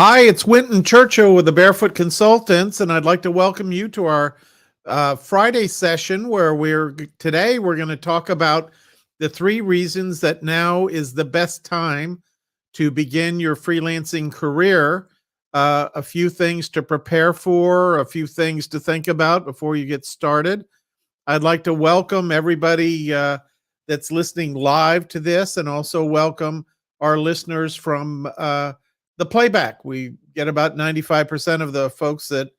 Hi, it's Winton Churchill with the Barefoot Consultants, and I'd like to welcome you to our Friday session where today we're going to talk about the 3 reasons that now is the best time to begin your freelancing career. A few things to prepare for, a few things to think about before you get started. I'd like to welcome everybody that's listening live to this, and also welcome our listeners from the playback. We get about 95% of the folks that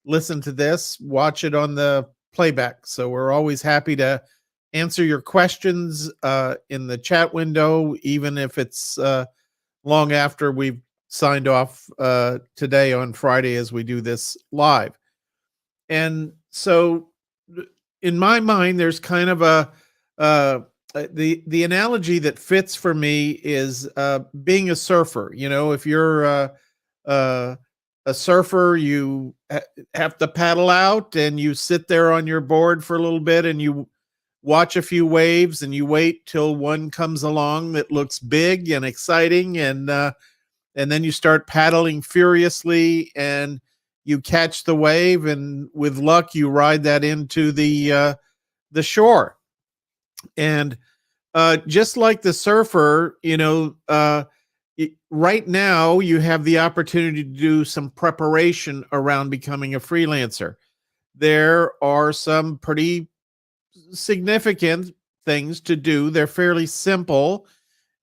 listen to this watch it on the playback. So we're always happy to answer your questions in the chat window, even if it's long after we've signed off today on Friday as we do this live. And so in my mind, there's kind of the analogy that fits for me is being a surfer. You know, if you're a surfer, you have to paddle out and you sit there on your board for a little bit and you watch a few waves and you wait till one comes along that looks big and exciting, and then you start paddling furiously and you catch the wave, and with luck you ride that into the shore. And just like the surfer, right now you have the opportunity to do some preparation around becoming a freelancer. There are some pretty significant things to do. They're fairly simple,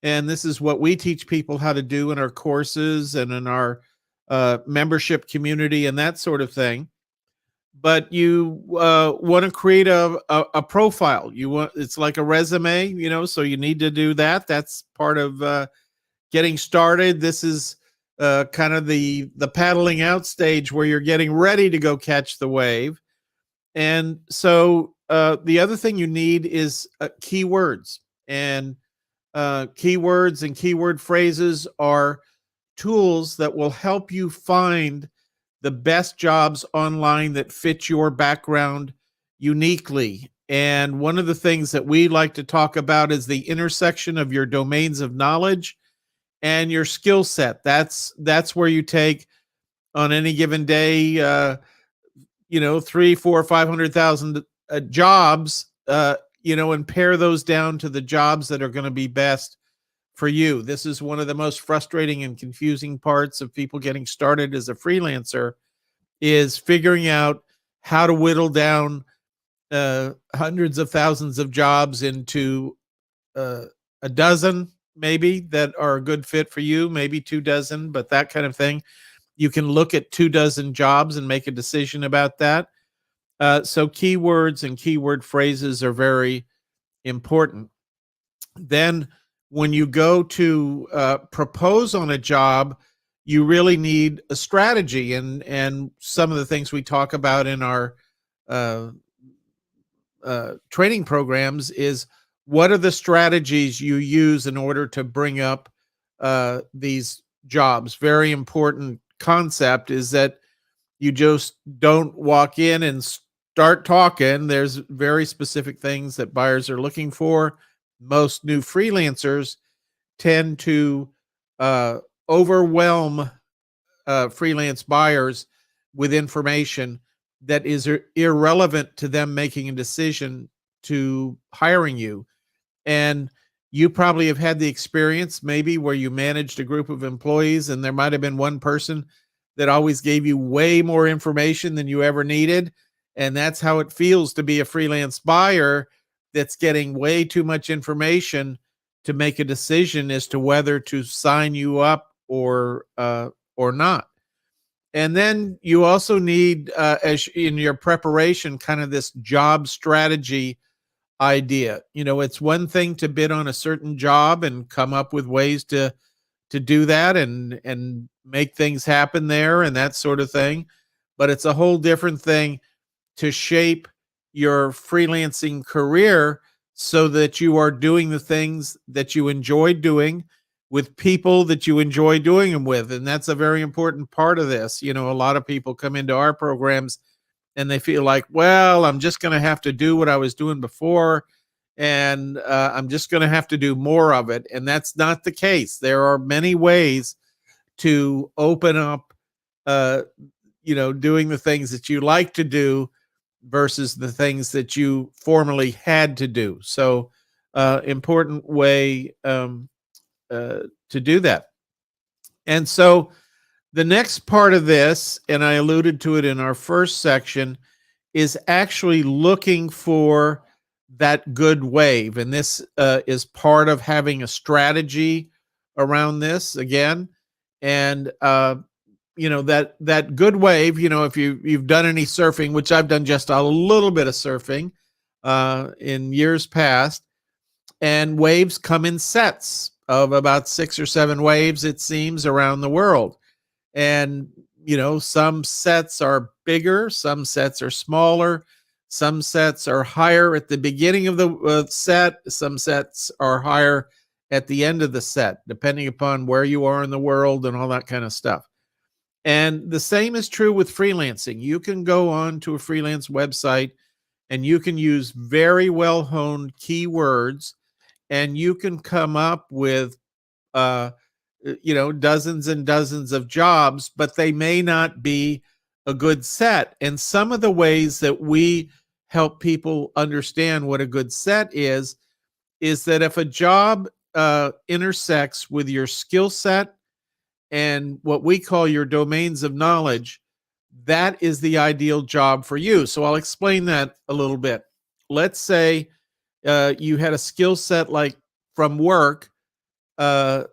and this is what we teach people how to do in our courses and in our membership community and that sort of thing. But you want to create a profile. It's like a resume, so you need to do that. That's part of getting started. This is kind of the paddling out stage where you're getting ready to go catch the wave. And so the other thing you need is keywords. And keywords and keyword phrases are tools that will help you find the best jobs online that fit your background uniquely. And one of the things that we like to talk about is the intersection of your domains of knowledge and your skill set. That's where you take on any given day, 3, 4, 500,000 jobs, and pare those down to the jobs that are going to be best for you. This is one of the most frustrating and confusing parts of people getting started as a freelancer, is figuring out how to whittle down hundreds of thousands of jobs into a dozen, maybe, that are a good fit for you, maybe 2 dozen, but that kind of thing. You can look at 2 dozen jobs and make a decision about that. So keywords and keyword phrases are very important. Then when you go to propose on a job, you really need a strategy. And some of the things we talk about in our training programs is, what are the strategies you use in order to bring up these jobs? Very important concept is that you just don't walk in and start talking. There's very specific things that buyers are looking for. Most new freelancers tend to overwhelm freelance buyers with information that is irrelevant to them making a decision to hiring you. And you probably have had the experience maybe where you managed a group of employees and there might have been one person that always gave you way more information than you ever needed. And that's how it feels to be a freelance buyer that's getting way too much information to make a decision as to whether to sign you up or not. And then you also need, as in your preparation, kind of this job strategy idea. It's one thing to bid on a certain job and come up with ways to do that and make things happen there and that sort of thing. But it's a whole different thing to shape your freelancing career so that you are doing the things that you enjoy doing with people that you enjoy doing them with. And that's a very important part of this. A lot of people come into our programs and they feel like, well, I'm just going to have to do what I was doing before, and I'm just going to have to do more of it. And that's not the case. There are many ways to open up, uh, doing the things that you like to do versus the things that you formerly had to do. So, important way to do that. And so, the next part of this, and I alluded to it in our first section, is actually looking for that good wave. And this is part of having a strategy around this again. And that good wave, if you've done any surfing, which I've done just a little bit of surfing in years past, and waves come in sets of about 6 or 7 waves, it seems, around the world. And some sets are bigger, some sets are smaller, some sets are higher at the beginning of the set, some sets are higher at the end of the set, depending upon where you are in the world and all that kind of stuff. And the same is true with freelancing. You can go on to a freelance website and you can use very well honed keywords, and you can come up with dozens and dozens of jobs, but they may not be a good set. And some of the ways that we help people understand what a good set is that if a job intersects with your skill set and what we call your domains of knowledge, that is the ideal job for you. So I'll explain that a little bit. Let's say you had a skill set like from work, uh,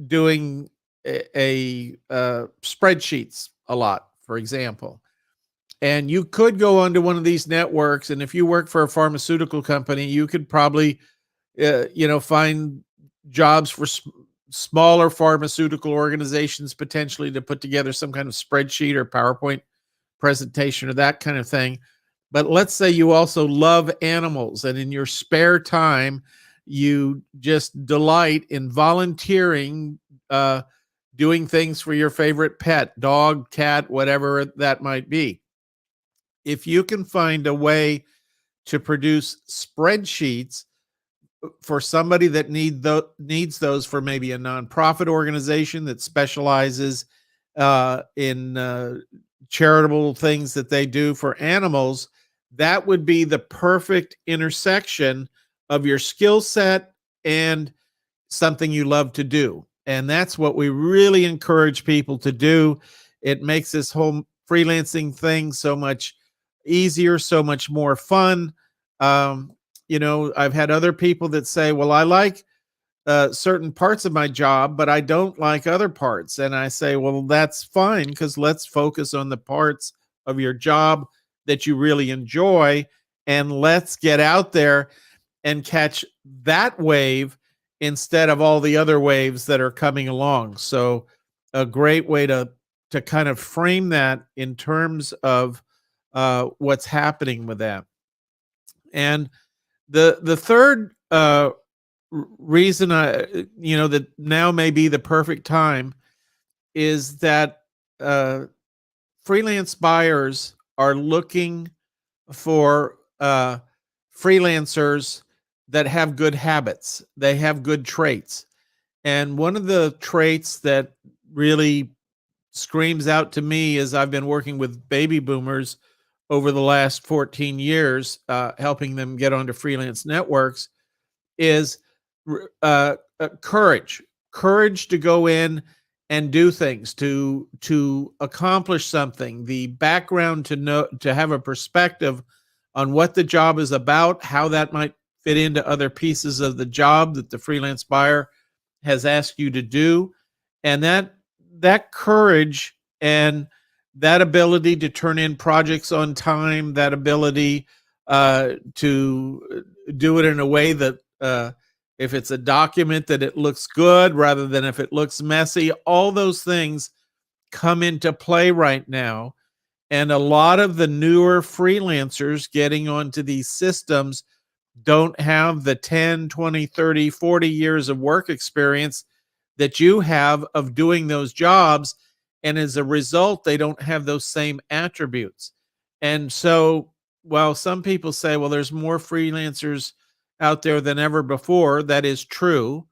doing spreadsheets a lot, for example. And you could go onto one of these networks, and if you work for a pharmaceutical company, you could probably, find jobs for smaller pharmaceutical organizations potentially to put together some kind of spreadsheet or PowerPoint presentation or that kind of thing. But let's say you also love animals, and in your spare time, you just delight in volunteering, doing things for your favorite pet, dog, cat, whatever that might be. If you can find a way to produce spreadsheets for somebody that needs those for maybe a nonprofit organization that specializes in charitable things that they do for animals, that would be the perfect intersection of your skill set and something you love to do. And that's what we really encourage people to do. It makes this whole freelancing thing so much easier, so much more fun. I've had other people that say, well, I like certain parts of my job, but I don't like other parts. And I say, well, that's fine, because let's focus on the parts of your job that you really enjoy, and let's get out there and catch that wave instead of all the other waves that are coming along. So a great way to kind of frame that in terms of what's happening with that. And the third reason that now may be the perfect time is that freelance buyers are looking for freelancers that have good habits. They have good traits. And one of the traits that really screams out to me as I've been working with baby boomers over the last 14 years, helping them get onto freelance networks, is courage to go in and do things, to accomplish something, the background to have a perspective on what the job is about, how that might fit into other pieces of the job that the freelance buyer has asked you to do. And that courage and that ability to turn in projects on time, that ability to do it in a way that if it's a document, that it looks good rather than if it looks messy, all those things come into play right now. And a lot of the newer freelancers getting onto these systems don't have the 10, 20, 30, 40 years of work experience that you have of doing those jobs. And as a result, they don't have those same attributes. And so while some people say, well, there's more freelancers out there than ever before, that is true.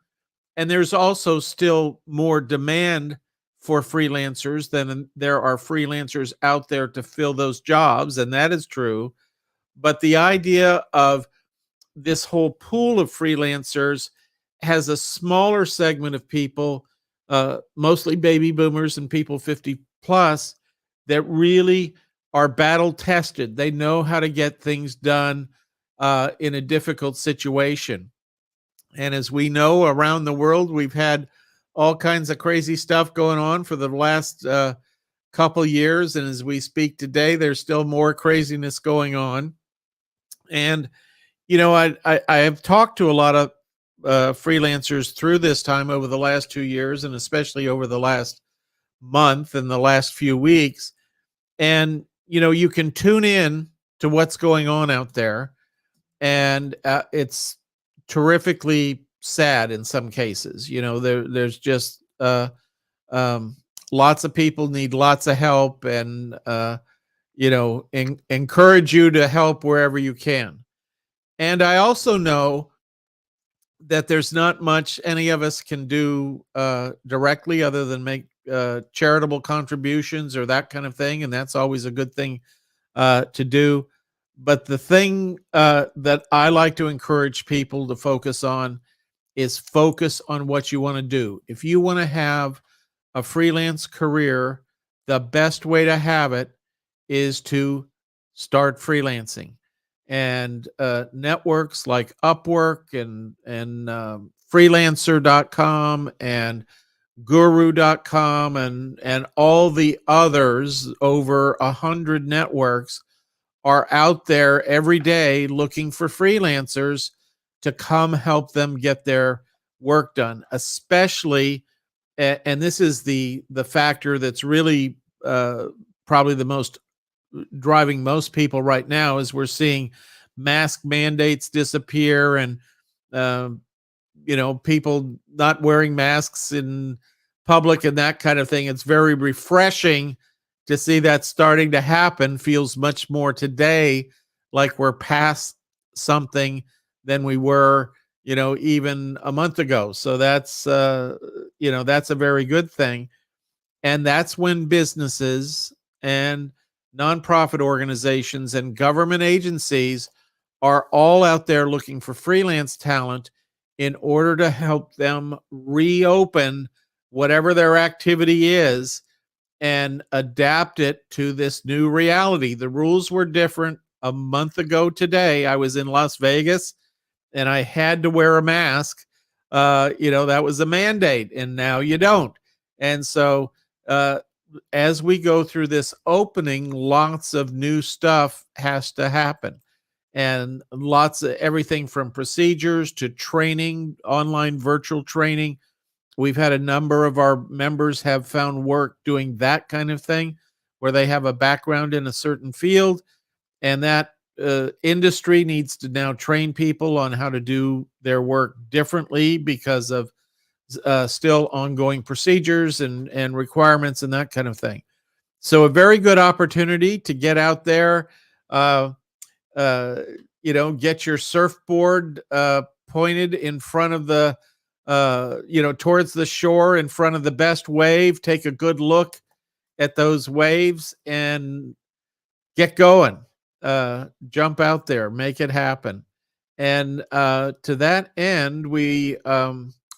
And there's also still more demand for freelancers than there are freelancers out there to fill those jobs, and that is true. But the idea of this whole pool of freelancers has a smaller segment of people, mostly baby boomers and people 50 plus, that really are battle tested. They know how to get things done in a difficult situation. And as we know, around the world, we've had all kinds of crazy stuff going on for the last couple years. And as we speak today, there's still more craziness going on. And I have talked to a lot of freelancers through this time over the last 2 years, and especially over the last month and the last few weeks. And you can tune in to what's going on out there, and it's terrifically sad in some cases. There's just um, lots of people need lots of help, and encourage you to help wherever you can. And I also know that there's not much any of us can do directly other than make charitable contributions or that kind of thing, and that's always a good thing to do. But the thing that I like to encourage people to focus on is focus on what you want to do. If you want to have a freelance career, the best way to have it is to start freelancing. And networks like Upwork and freelancer.com and guru.com and all the others, over 100 networks, are out there every day looking for freelancers to come help them get their work done, especially, and this is the factor that's really probably the most driving most people right now, is we're seeing mask mandates disappear, and um, people not wearing masks in public and that kind of thing. It's very refreshing to see that starting to happen. Feels much more today like we're past something than we were, even a month ago. So that's a very good thing. And that's when businesses and nonprofit organizations and government agencies are all out there looking for freelance talent in order to help them reopen whatever their activity is and adapt it to this new reality. The rules were different a month ago today. I was in Las Vegas and I had to wear a mask. That was a mandate, and now you don't. And so, uh, as we go through this opening, lots of new stuff has to happen, and lots of everything from procedures to training, online virtual training. We've had a number of our members have found work doing that kind of thing, where they have a background in a certain field, and that industry needs to now train people on how to do their work differently because of still ongoing procedures and requirements and that kind of thing. So a very good opportunity to get out there, uh, uh, get your surfboard pointed in front of the, towards the shore in front of the best wave. Take a good look at those waves and get going. Jump out there, make it happen. And to that end, we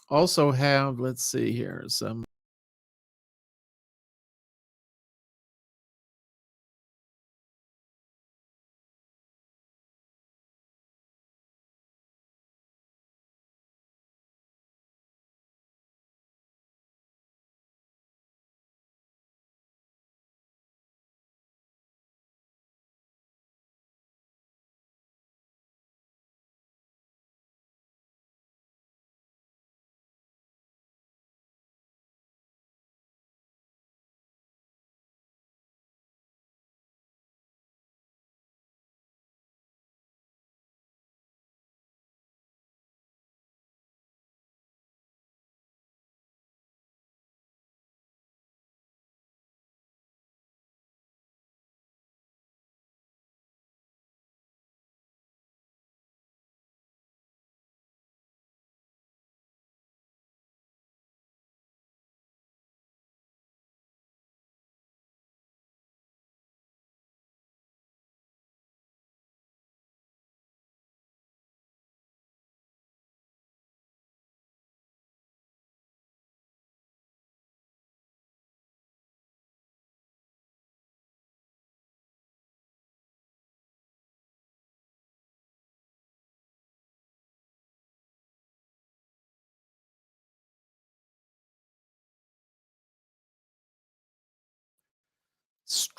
also have, let's see here, some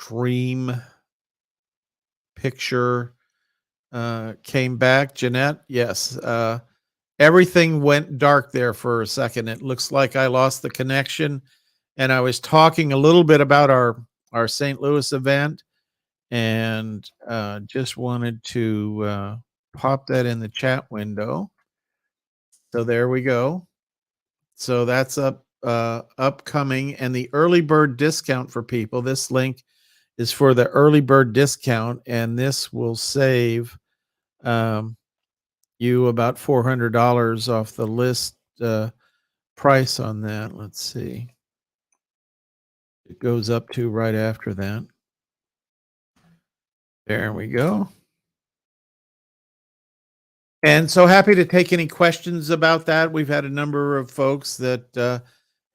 stream picture came back. Jeanette, yes. Everything went dark there for a second. It looks like I lost the connection. And I was talking a little bit about our St. Louis event, and just wanted to pop that in the chat window. So there we go. So that's upcoming, and the early bird discount for people. This link is for the early bird discount, and this will save you about $400 off the list price on that. Let's see. It goes up to right after that. There we go. And so happy to take any questions about that. We've had a number of folks that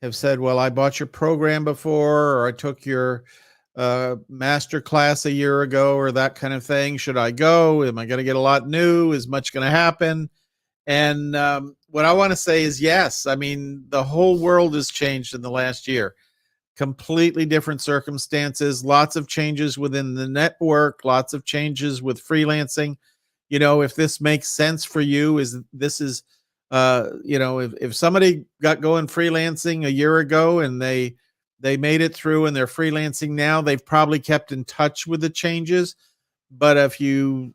have said, well, I bought your program before, or I took your master class a year ago, or that kind of thing. Should I go? Am I going to get a lot new? Is much going to happen? And what I want to say is yes. I mean, the whole world has changed in the last year. Completely different circumstances, lots of changes within the network, lots of changes with freelancing. You know, if this makes sense for you, you know, if somebody got going freelancing a year ago and they made it through and they're freelancing now, they've probably kept in touch with the changes. But if you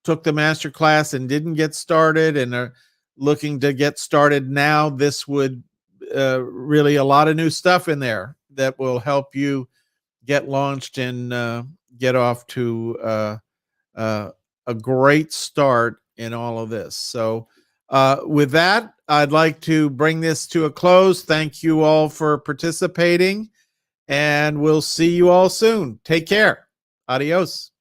took the master class and didn't get started and are looking to get started now, this would really a lot of new stuff in there that will help you get launched and get off to a great start in all of this. So with that, I'd like to bring this to a close. Thank you all for participating, and we'll see you all soon. Take care. Adios.